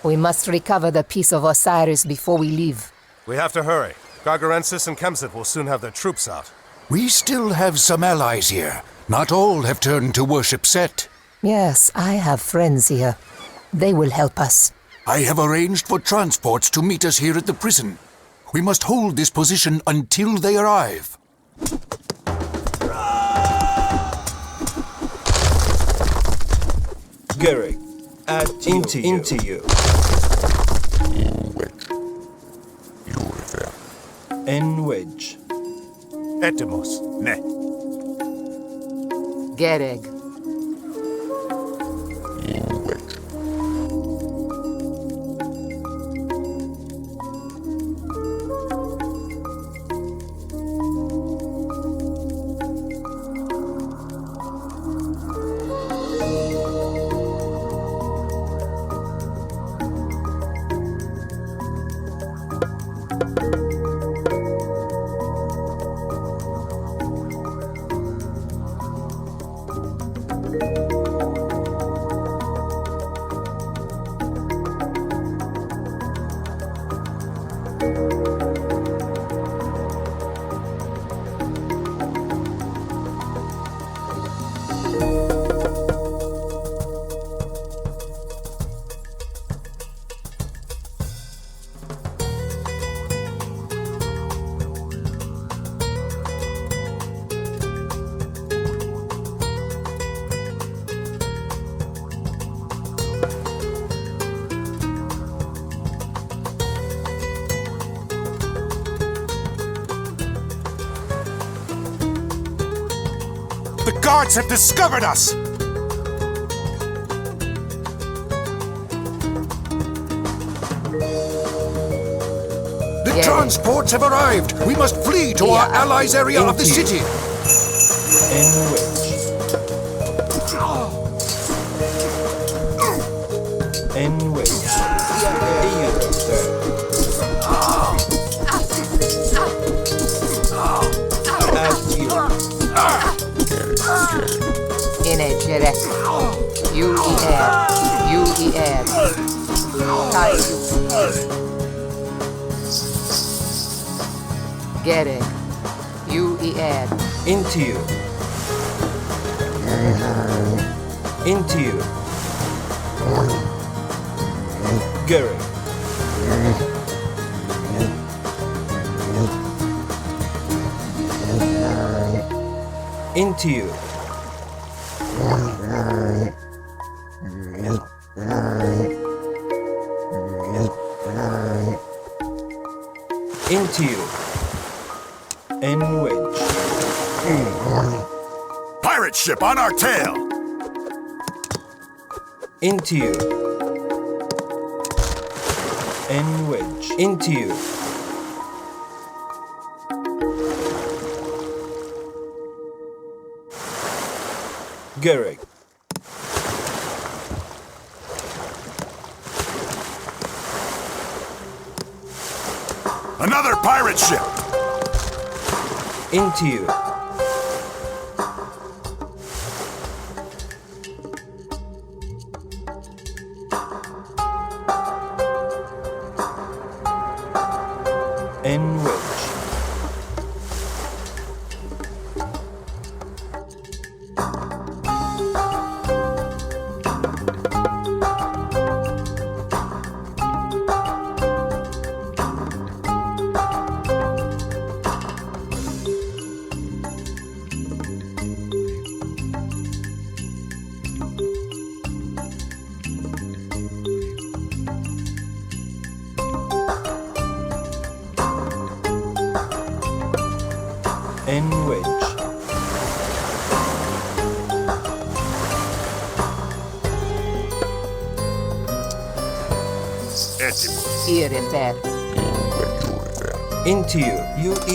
We must recover the piece of Osiris before we leave. We have to hurry. Gargarensis and Kemsit will soon have their troops out. We still have some allies here. Not all have turned to worship Set. Yes, I have friends here. They will help us. I have arranged for transports to meet us here at the prison. We must hold this position until they arrive. Garrick, into you. Wedge. Etimus, ne. Gereg. The guards have discovered us! The transports have arrived! We must flee to our allies' area of the city! Gereg. Into you. Garrick. Into you. Into you. Wedge. Pirate ship on our tail! Into you. Wedge. Into you. Garrick. Another pirate ship! Into you. Wedge. Into you.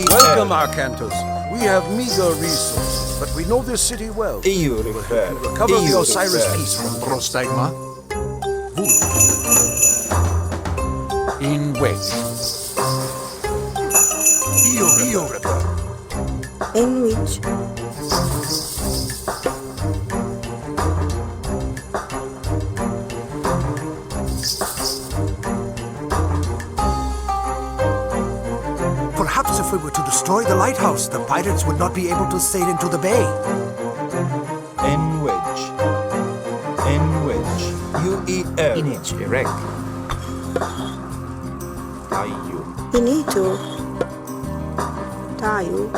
Welcome, Arcantus. We have meager resources, but we know this city well. Recover the Osiris piece from Brostagma. In west. In which? we were to destroy the lighthouse, the pirates would not be able to sail into the bay. Enwedge. Enwedge. U-E-R. Image erect. Tayo. Inito. Tayo.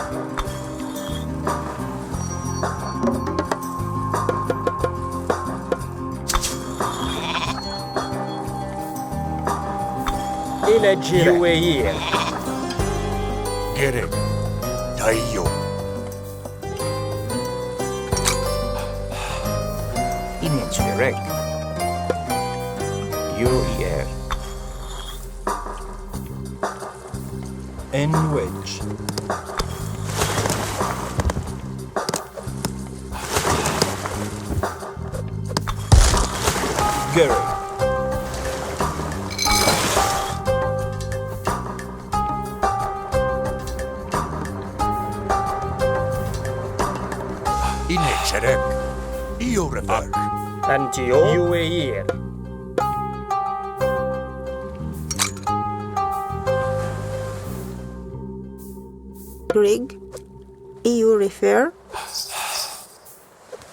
UAE. Gerek. Tayo. Image erect. UER. Enwedge. Gary. Inecherek. Iorevak. Antio. UAE. Rig. EU refer.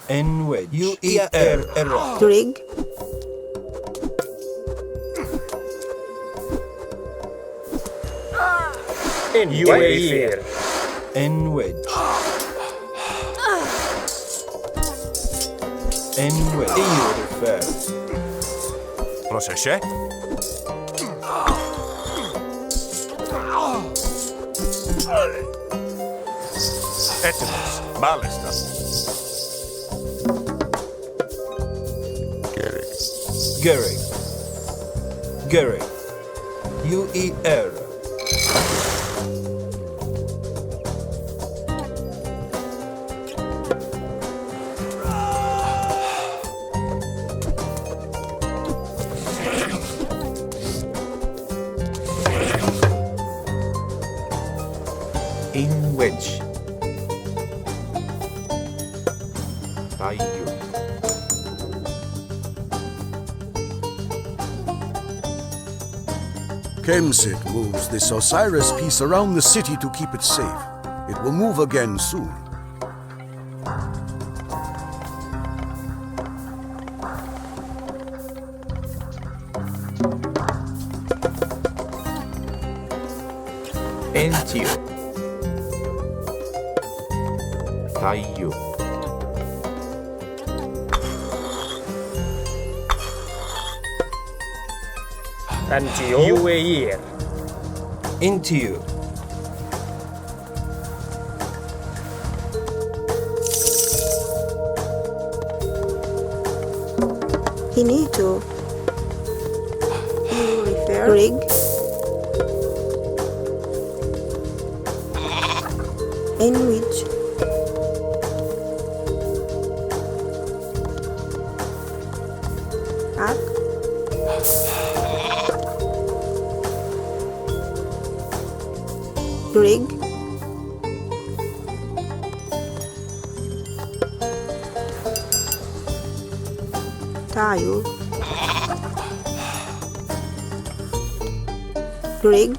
Enwedge. U-E-R. Rig. UAE. Enwedge. Enwedge. EU refer. Proseše? Έτοιμος. Μάλιστα. Gary. Gary. U-E-R. Inwedge. Tayo. Kemsit moves this Osiris piece around the city to keep it safe. It will move again soon. Entio. Tayo. Antio. UAE. Into you. Inito. EU refer. Rig. Enwedge. Ak. Rig. Tayo. Rig.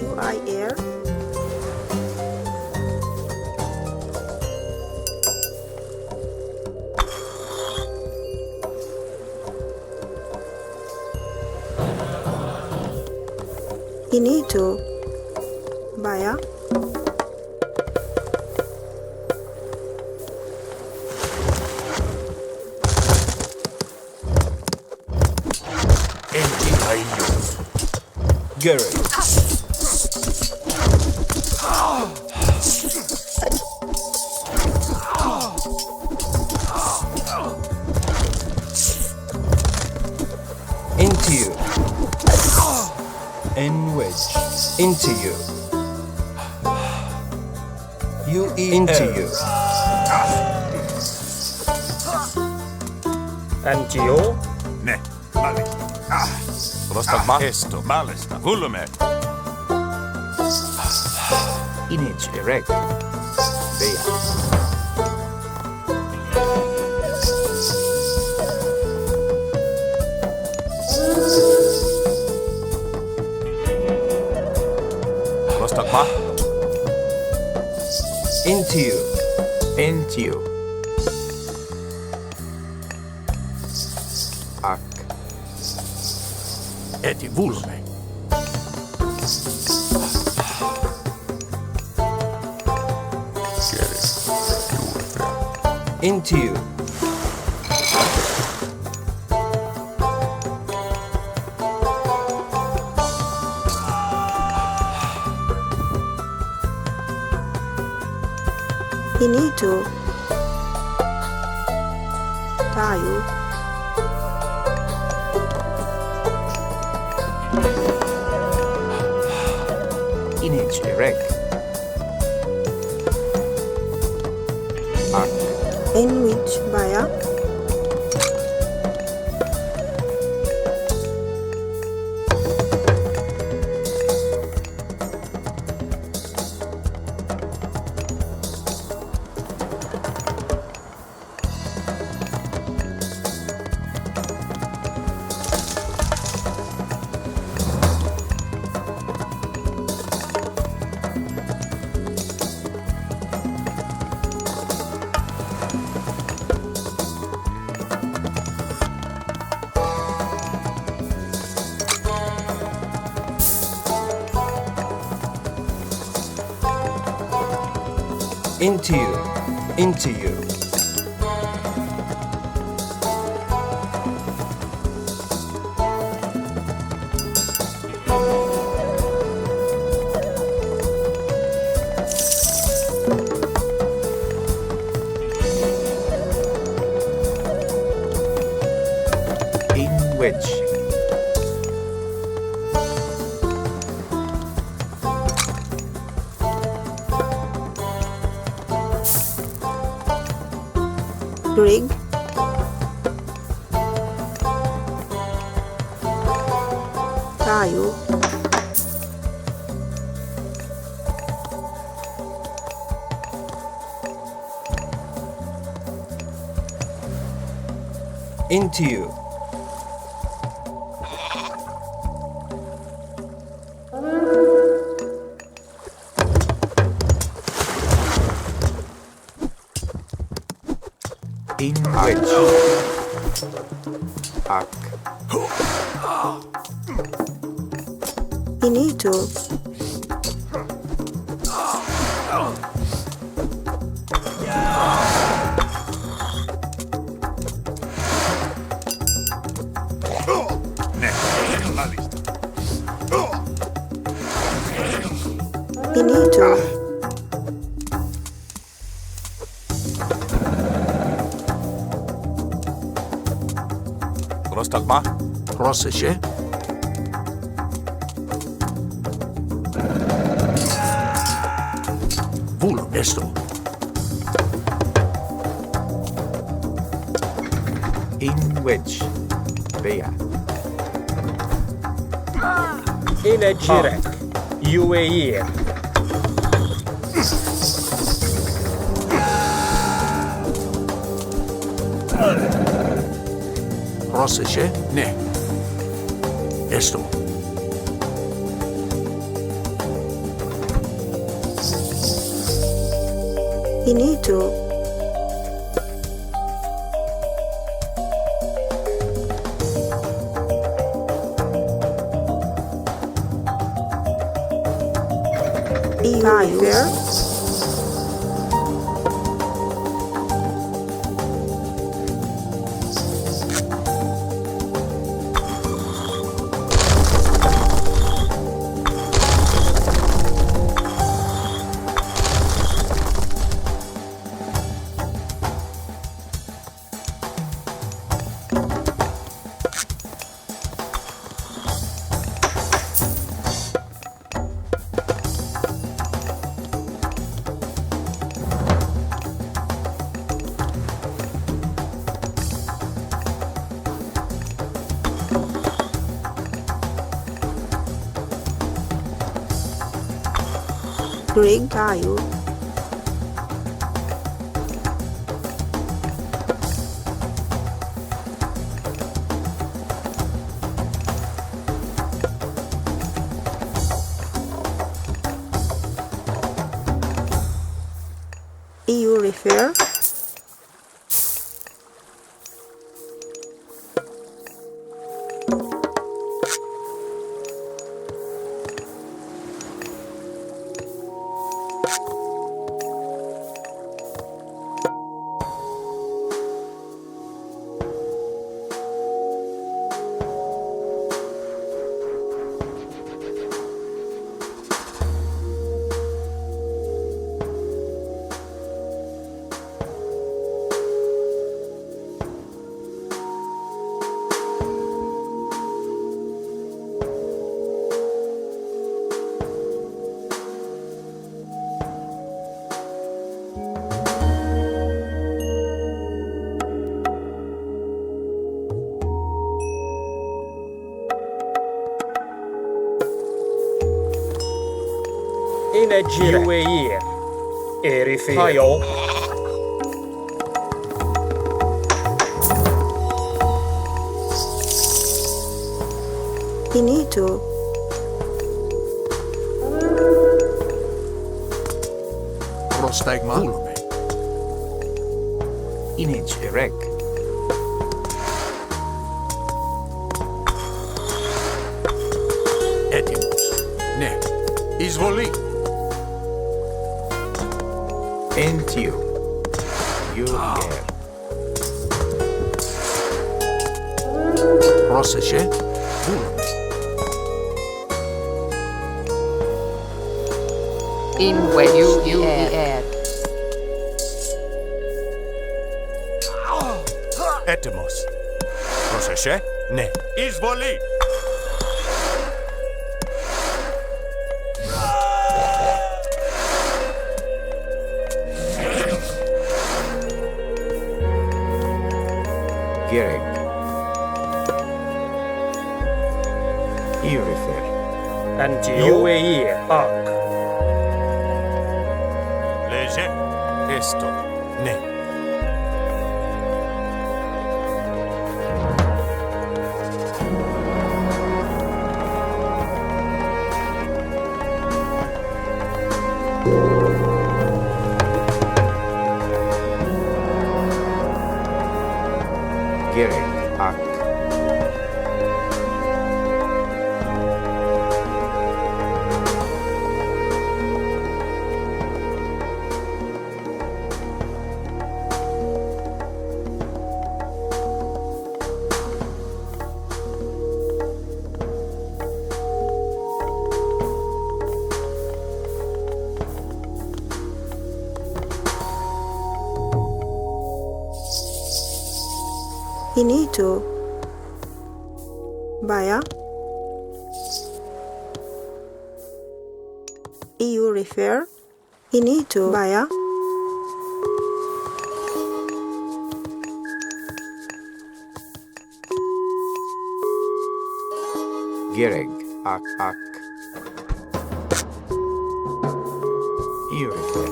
UIR. Inito. Baya. Enti tayo. Gary. Into you. Enwedge. Into you. Into you. Antio. Ναι, μάλιστα. Πρόσταγμα. Έστω, μάλιστα. Βούλουμε. Image erect. Bea. Into you. Into you. Ak. Eti vulme. Into you. Inito. Tayo. Image erect. Ak. In which Baya. Into you. Into you. In which. Rig. Tayo. Into you. In which. Ak. Inito. Inito. Prostagma. Proseše. Vulum esto. In which. Bea. Image erect. UAE. Proseše. Ne. Esto. Inito. Tayo. Rig. Tayo. refer? UAE Erifeo Finito. Prostegma. Inage erect. Έτοιμος. Ναι. Εισβολή. Entio. Iurier. Πρόσεχε. Βούλο. In wedge the air. Έτοιμος. Πρόσεχε. Ναι. Εισβολή. Gerek. Iurifer. and UAE Arc Léger. Esto. Ναι. Gerek. Ak. Finito. Baya. EU refer. Finito. Baya. Gerek. Ak. Ak. Iurifer.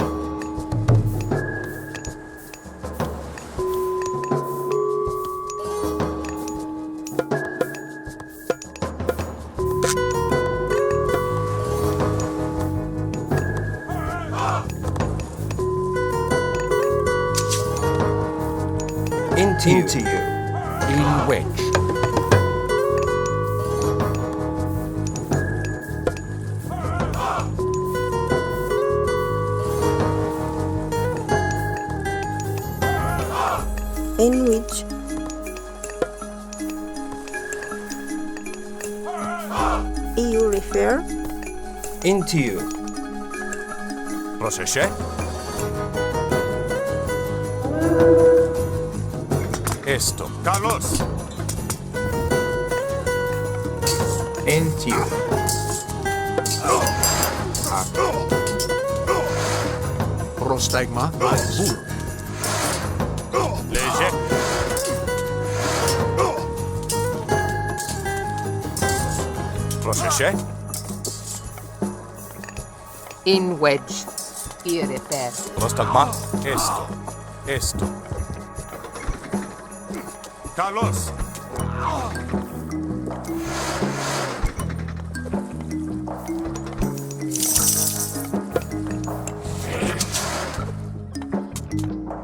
Into you. In wedge. In which EU refer. Into you. Πρόσεχε. Esto. Καλώς. Entio. Ak. Πρόσταγμα. Βούλο. Léger. Πρόσεχε. In wedge. Irrefer. Πρόσταγμα. Esto. Esto. Καλώς.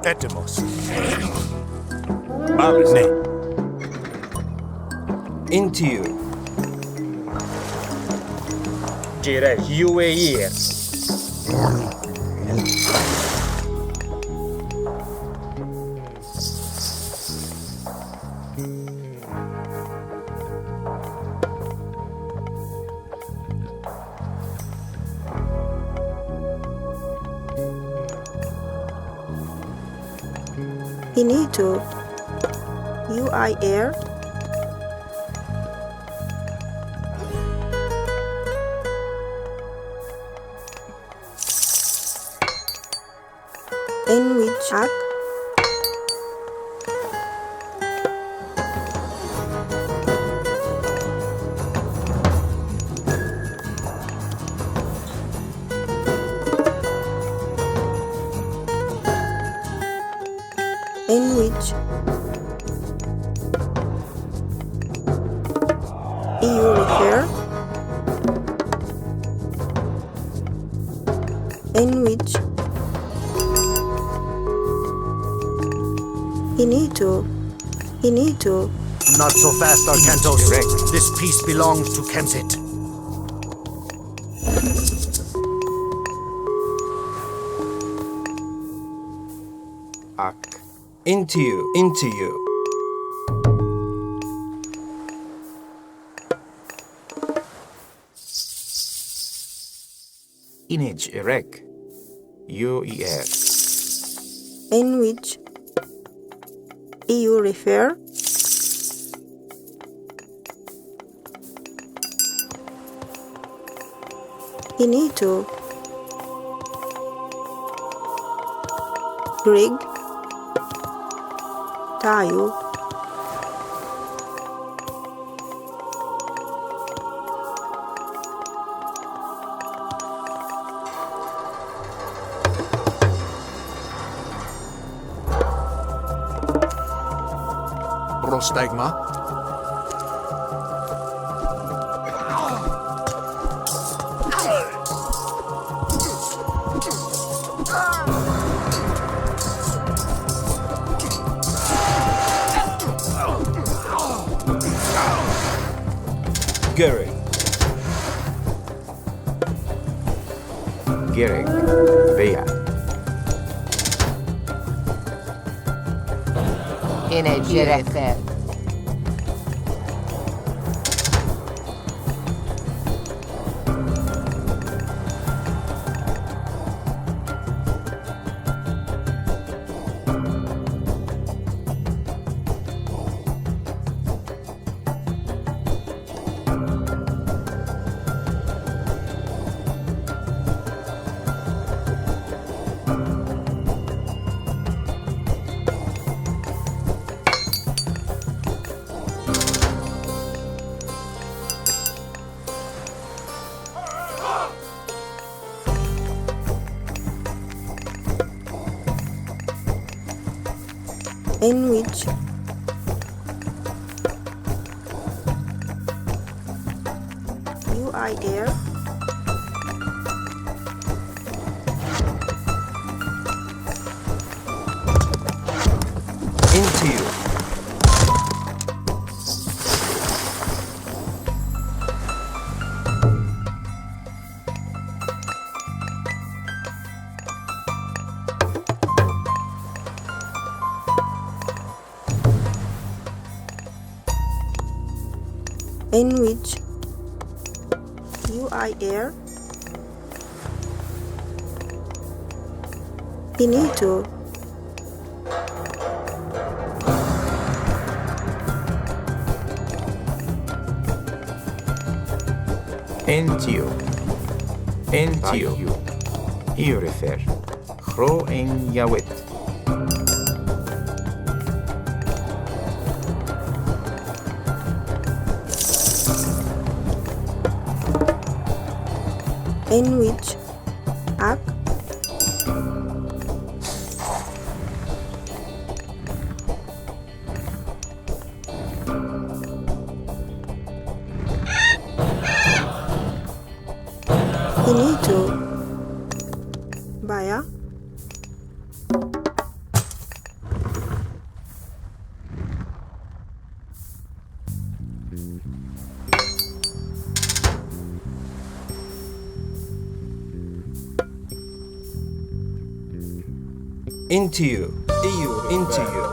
Etymos. Ne. Into you. Gire UAE. Inito. UI air. In which at in which EU refer in which Inito. Not so fast, Arcantos. Direct. This piece belongs to Kemsit. Ak. Into you. Into you. Inage erek. UER. In which EU refer Inito. Grig Tayo Prostigma. Gary. Gereg. Veya. Yine Cirefe. in which UI air Into you. in which UI air Inito. Entio. Entio. EU refer. Gro en Yawet. In which Ak Inito Baya Into you. Into you.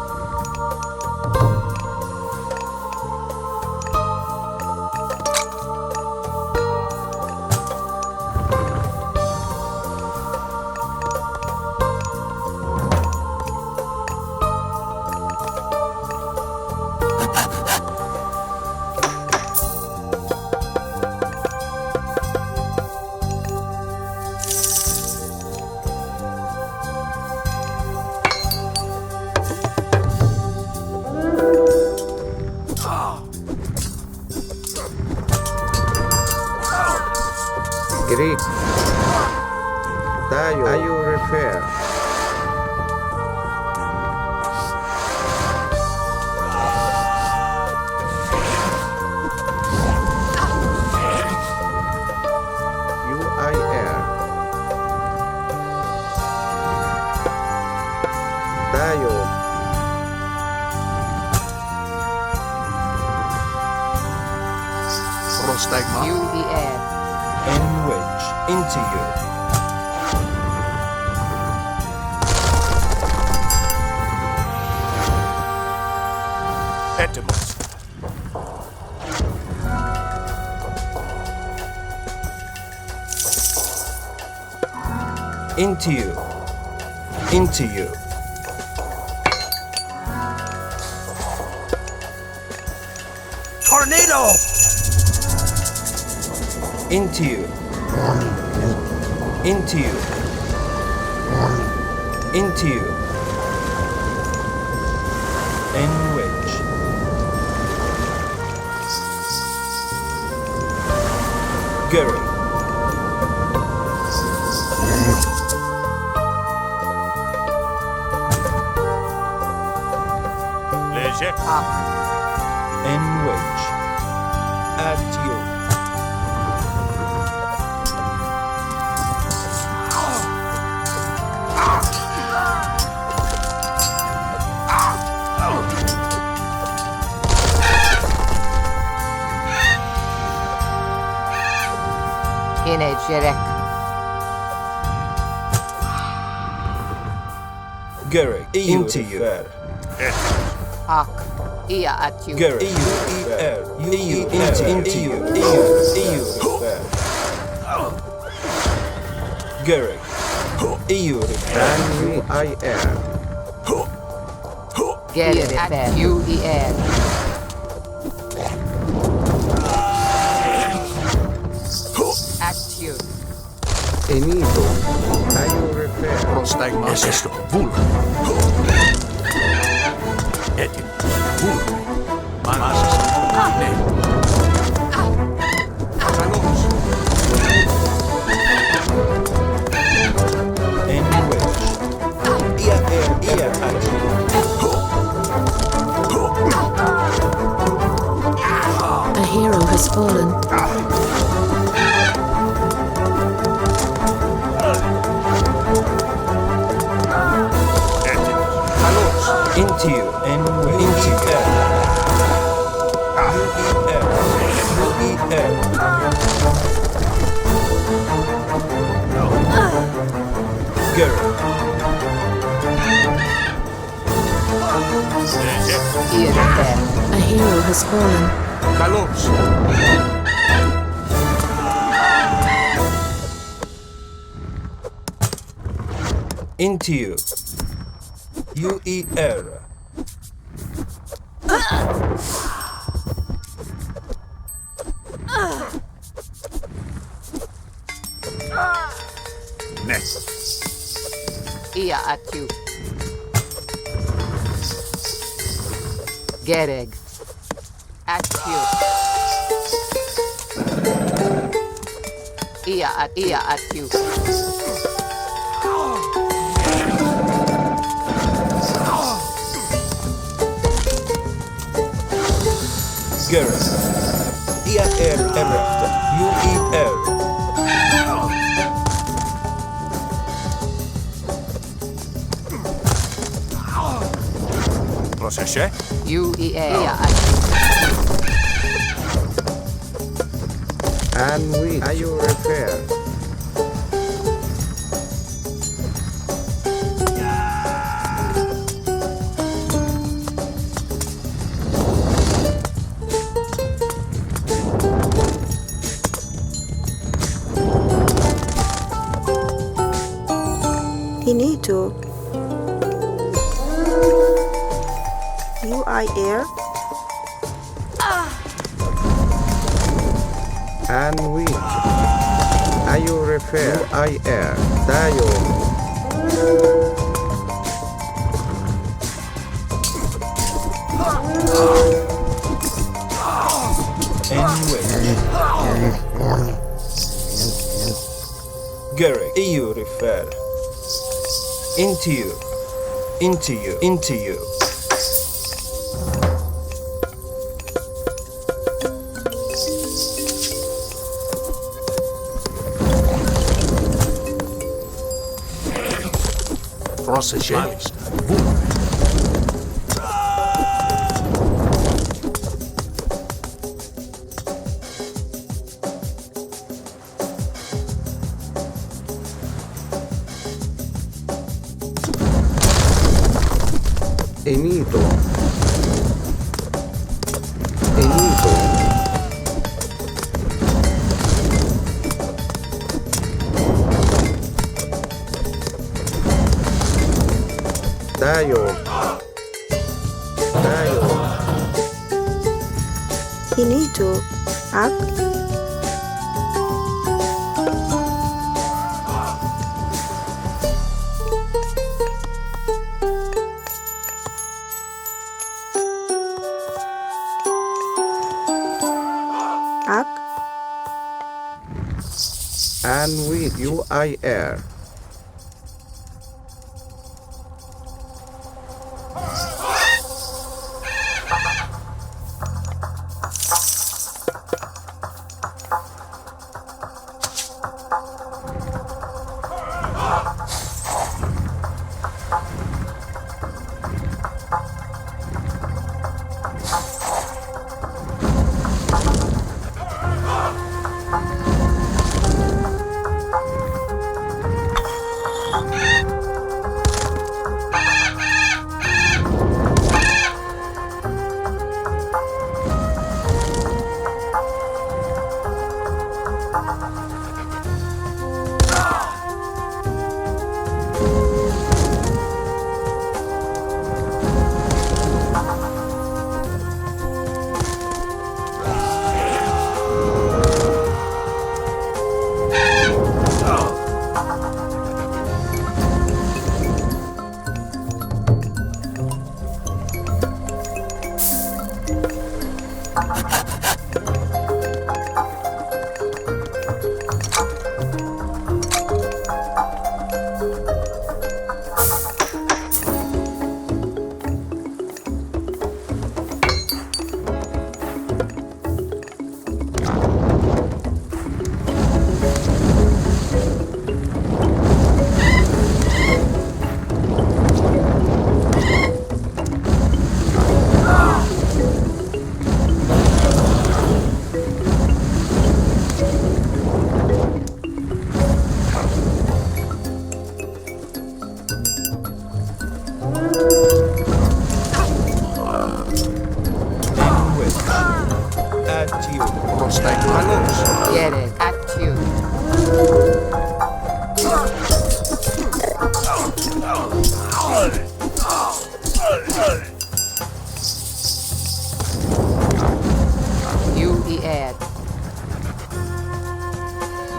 Greek. Tayo refer. UIR. Tayo. Prostigma. UER. In which. Into you. Etymos. Into you. Into you. Tornado! Into you. Into you. Into you. In which. Gary. Léger. In which. At you. Inecek. Gary. Into you. Hak. Ia at you. Gary. EU. Into you. EU. Gary. EU. UIR. Get it at UER. At you. Enito. Tayo refer. Prostigma. Esesto. Vul. Etim. Vul. Manas. Ne. Salos. In which. Ear at you. A hero has fallen. Into you. In which. Into you. UER. Gary. Léger. A hero has fallen. Kalos. Into you. UER. Ne. Ia at you. Gereg. At you. Ia at you. Gary. ER erect. UER. Proseše. UER. And which. Tayo refer. UIR. And which? Are you refer? UIR. Tayo. In which? Garrick, you refer. Into you. Into you. Into you. Processionist. Enito. Enito. Tayo. Tayo. Inito. Ak. Ak. And with UIR.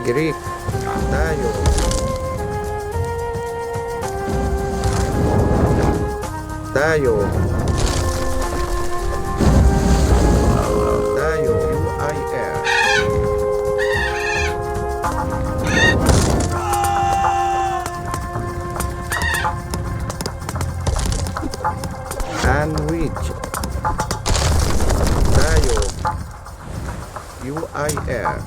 Greek. Tayo. Tayo. Tayo. UIR. And which? Tayo. UIR.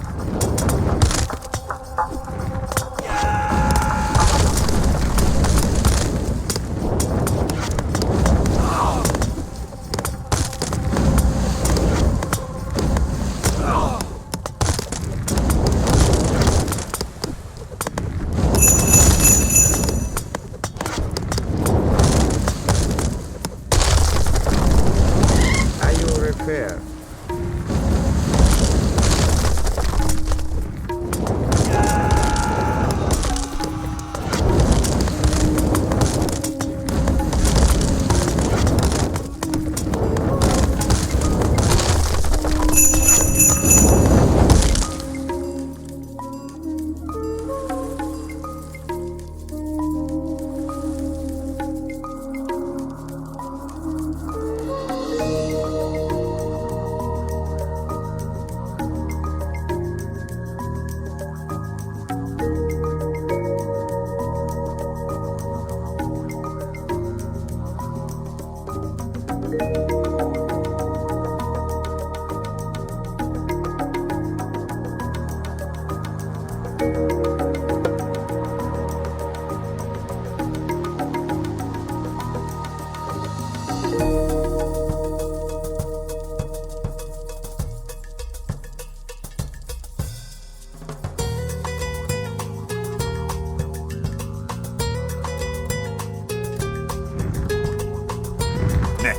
Ne.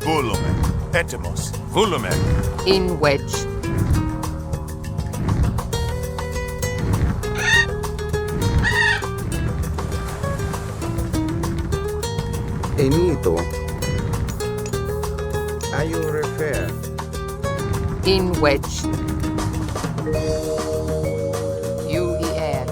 Volume. Etymos. Volume. In wedge. Enito. Are you refer? In wedge. UEL.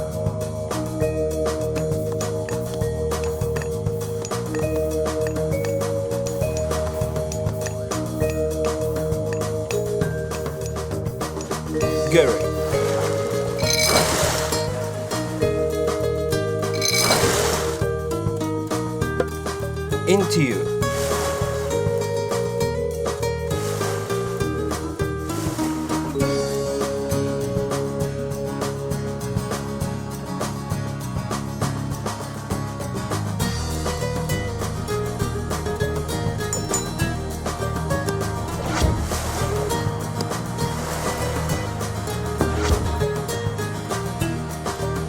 Gary. Into you.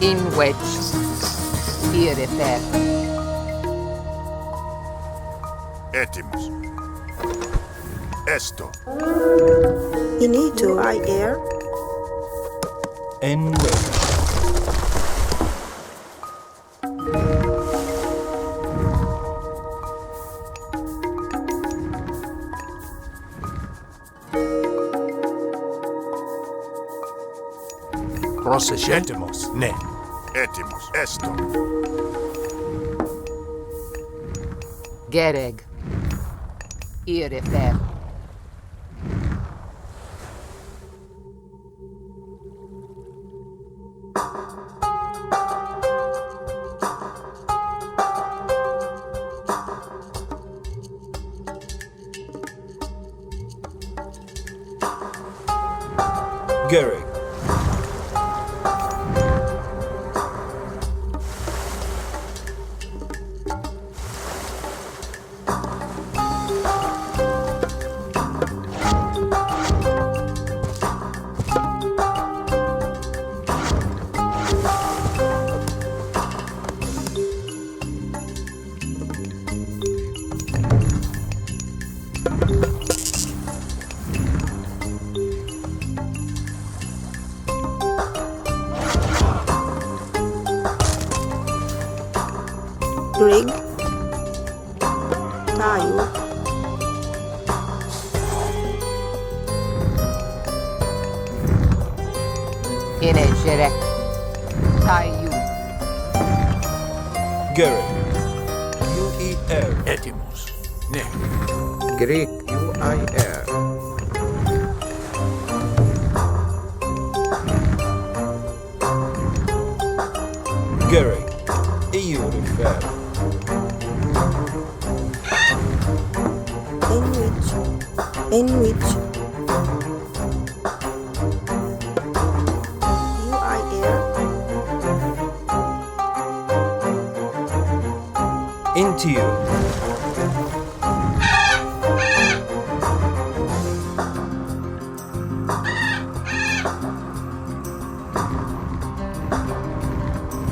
In wedge. Here refer. Etymos. Esto. Inito, I air. En wedge. Procession. Etymos. Ne. Etymos. Esto. Gereg. Here refer. Gary. Rig. Tayo. In a jerek. Tayu. Gary. UEL. Etymos. Ne. Greek. UIR. Gary. EU refer. In which. In which. You I air. Into you.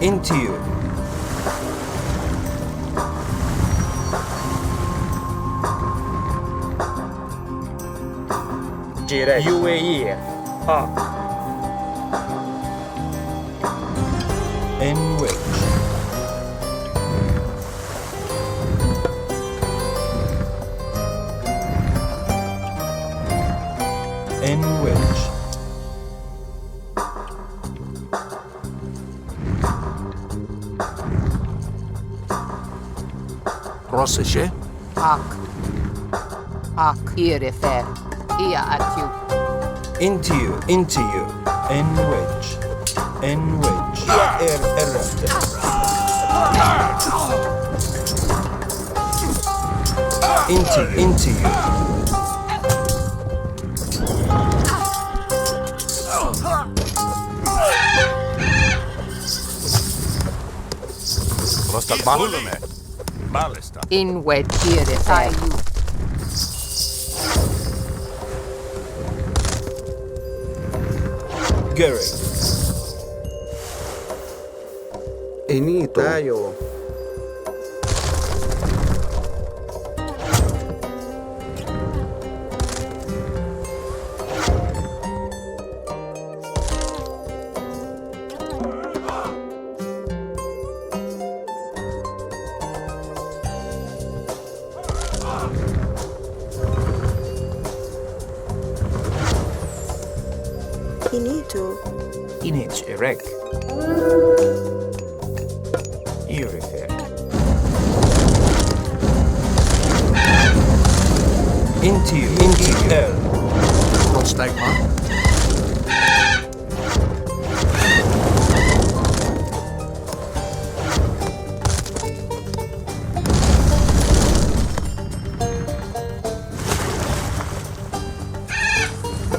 Into you. Direct. UAE. Arc. En wedge. En wedge. Procession. Ak. Ak. Here refer. Ia at you. Into you. Into you. En wedge. En wedge. Air error. Into you. Prostat mahlume. Mallista. In vedere taiu. Gary. Enito. Tayo. Inito. Inich erect. Urifer. Into you. L. Prostigma.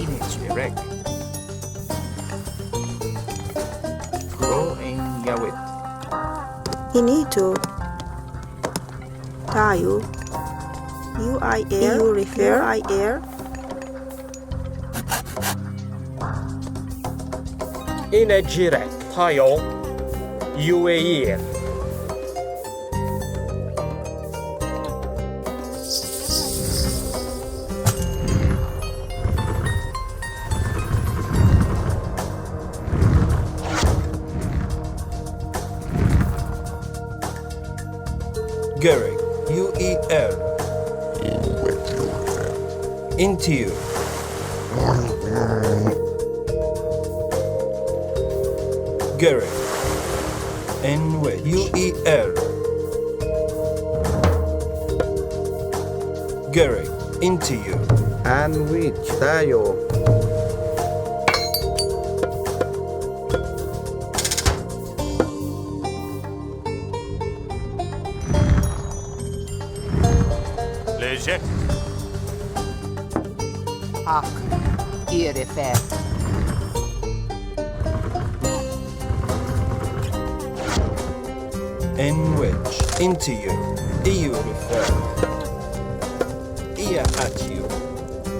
Inich erect. Grow in Yawit. Inito. Tayo. You refer. I air. Inegirek. Tayo. UAE. Gary. UEL. Into you. Gary. N with UEL. Gary. Into you. And which tayo. Léger. Ac. Irifer. N wedge. Into you. EU refer. Ia at you.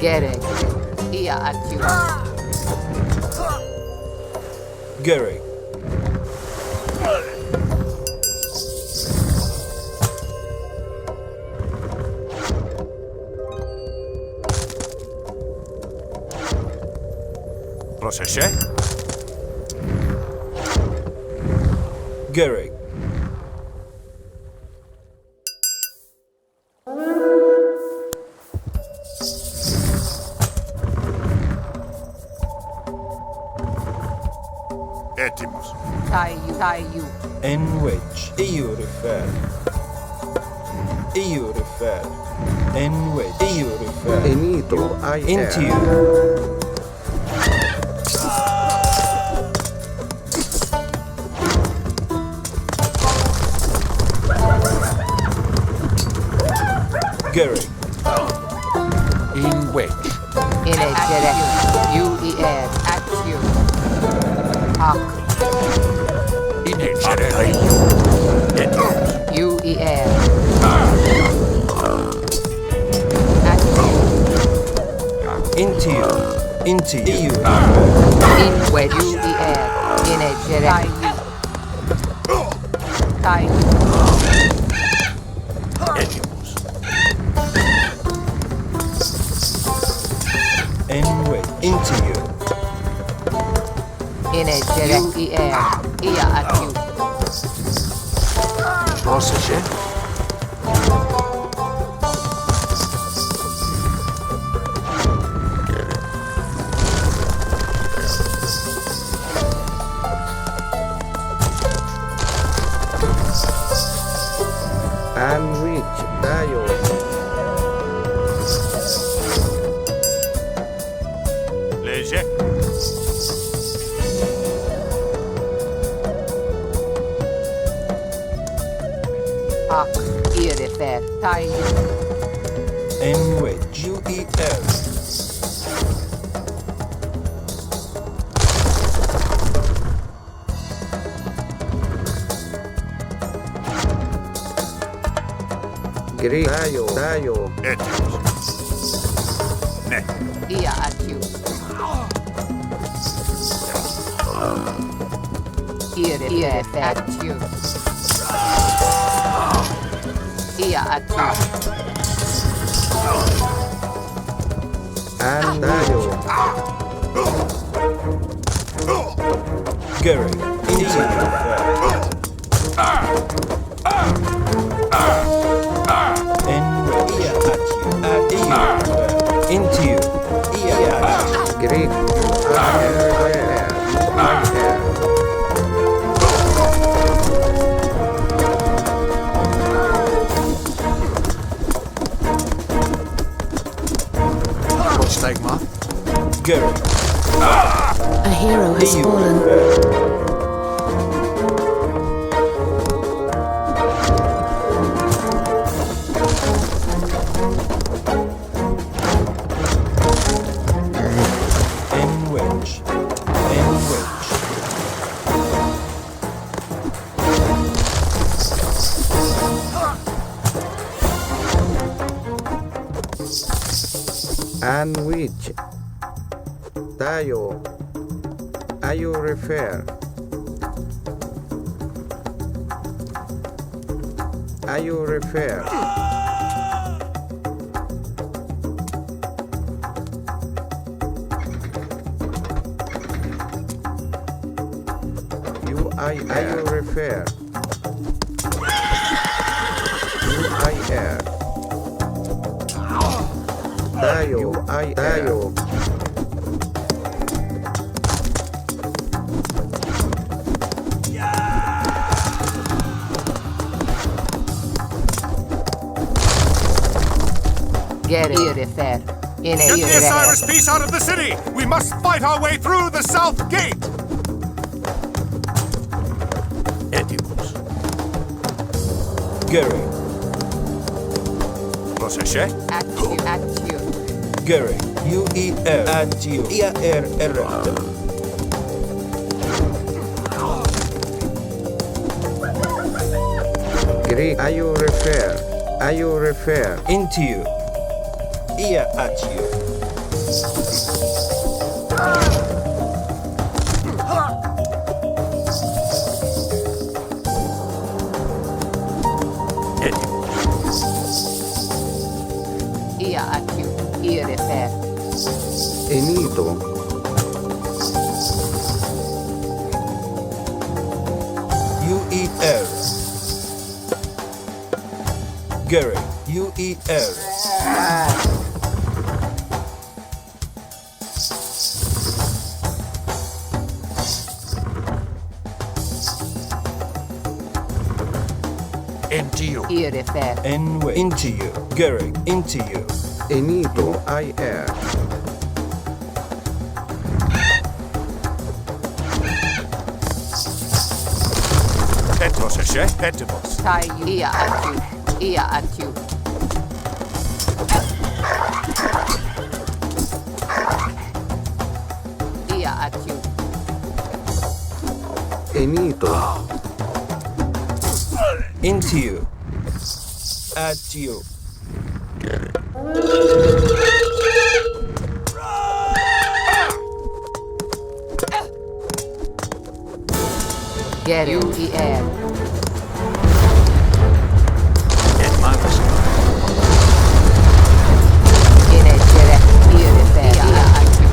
Gerek. Ia atiu. Gary. Proseše. Gary. Etimus. Taiu. N wedge. EU refer. EU refer. N wedge. EU refer. Enito. I Into air. you. Gary. In wedge. Inegere. UER. Atiu. Ac. Inegere. UER. Atiu. Into you. Into you. EU. In wedge. UER. Inegere. Taiu. Etimus. N wedge. Into you. Inegere. UER. Ia atiu. Proseše. And which tayo. Léger. Ac. Irifer. Taiu. In which UEL. Greek. Tayo. Ia atiu. Ire atiu. Ia atiu. And tayo. Gary. Into you. Into you. Greek. Stigma. Gary. A hero has fallen. And which tayo are you refer? Are you refer? Are you refer? UIR. Tayo. Get refer. In a Get the Osiris piece out of the city! We must fight our way through the south gate! Έτοιμος. Gary. Προσεχέ. Atiu. Gary. UEL. Atiu. IAR. Greek. Are you refer? Into you. Ia at you. Ia atiu. Refer. Enito. UEL. Gary. UEL. Into you. Refer. Into you. Gary. Into you. Enito. IR. Προσεχέ. Έτοιμος. Tai ia atiu. Ia atiu. Enito. Into you. At you. Get UEL. At my whistle. In a direct refer. Ia atiu.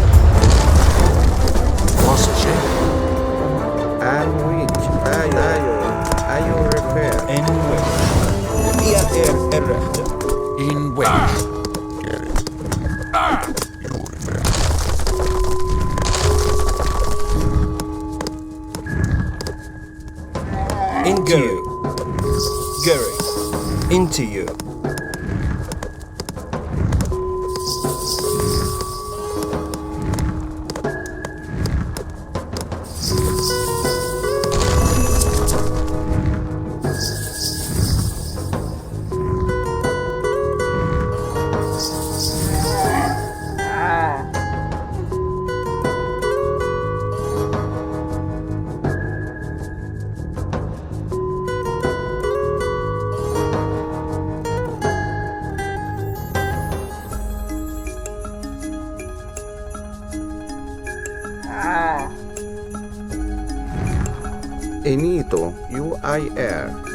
Προσεχέ. And which tayo are you refer? In which. IAR. In which. Into you. Gary. Into you. Enito UIR.